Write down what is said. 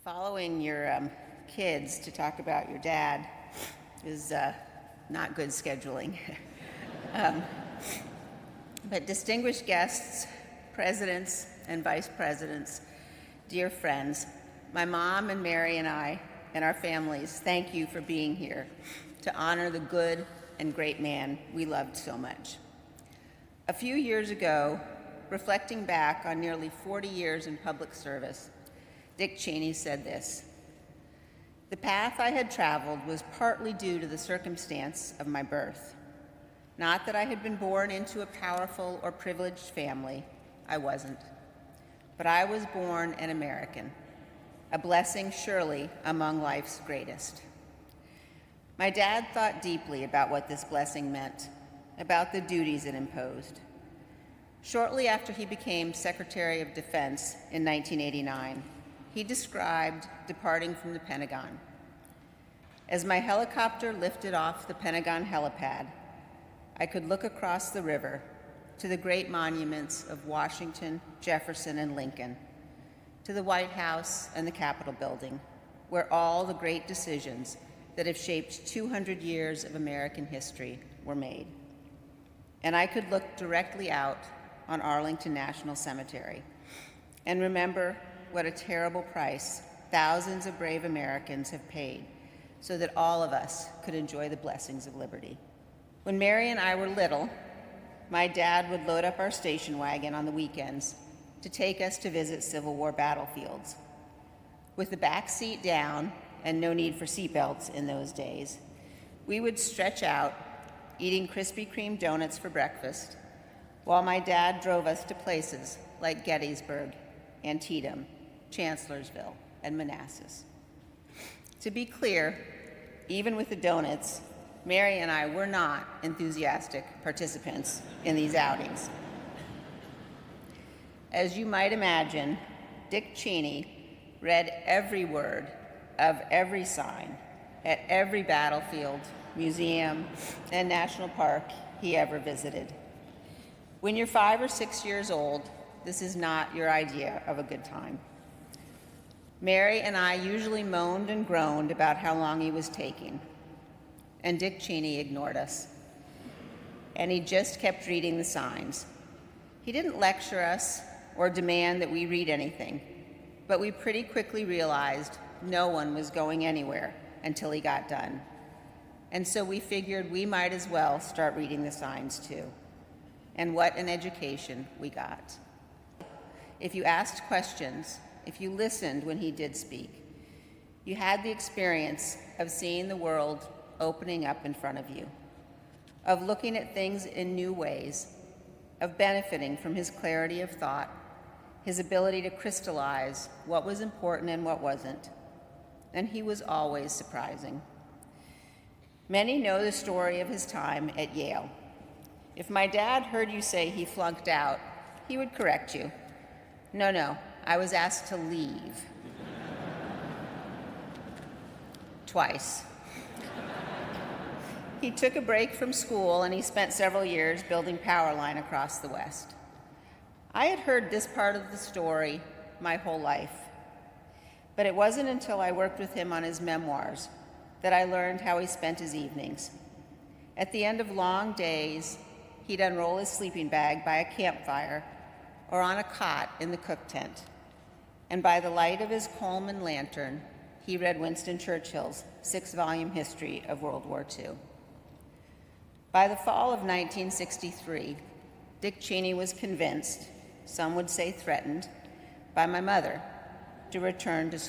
Following your kids to talk about your dad is not good scheduling. But distinguished guests, presidents and vice presidents, dear friends, my mom and Mary and I and our families, thank you for being here to honor the good and great man we loved so much. A few years ago, reflecting back on nearly 40 years in public service, Dick Cheney said this: "The path I had traveled was partly due to the circumstance of my birth. Not that I had been born into a powerful or privileged family, I wasn't. But I was born an American, a blessing surely among life's greatest." My dad thought deeply about what this blessing meant, about the duties it imposed. Shortly after he became Secretary of Defense in 1989, he described departing from the Pentagon. "As my helicopter lifted off the Pentagon helipad, I could look across the river to the great monuments of Washington, Jefferson, and Lincoln, to the White House and the Capitol building, where all the great decisions that have shaped 200 years of American history were made. And I could look directly out on Arlington National Cemetery and remember what a terrible price thousands of brave Americans have paid so that all of us could enjoy the blessings of liberty." When Mary and I were little, my dad would load up our station wagon on the weekends to take us to visit Civil War battlefields. With the back seat down and no need for seatbelts in those days, we would stretch out, eating Krispy Kreme donuts for breakfast, while my dad drove us to places like Gettysburg, Antietam, Chancellorsville, and Manassas. To be clear, even with the donuts, Mary and I were not enthusiastic participants in these outings. As you might imagine, Dick Cheney read every word of every sign at every battlefield, museum, and national park he ever visited. When you're 5 or 6 years old, this is not your idea of a good time. Mary and I usually moaned and groaned about how long he was taking, and Dick Cheney ignored us. And he just kept reading the signs. He didn't lecture us or demand that we read anything, but we pretty quickly realized no one was going anywhere until he got done. And so we figured we might as well start reading the signs too. And what an education we got. If you asked questions, if you listened when he did speak, you had the experience of seeing the world opening up in front of you, of looking at things in new ways, of benefiting from his clarity of thought, his ability to crystallize what was important and what wasn't. And he was always surprising. Many know the story of his time at Yale. If my dad heard you say he flunked out, he would correct you. No, I was asked to leave. Twice. He took a break from school and he spent several years building power line across the West. I had heard this part of the story my whole life, but it wasn't until I worked with him on his memoirs that I learned how he spent his evenings. At the end of long days, he'd unroll his sleeping bag by a campfire or on a cot in the cook tent, and by the light of his Coleman lantern, he read Winston Churchill's 6-volume history of World War II. By the fall of 1963, Dick Cheney was convinced, some would say threatened, by my mother to return to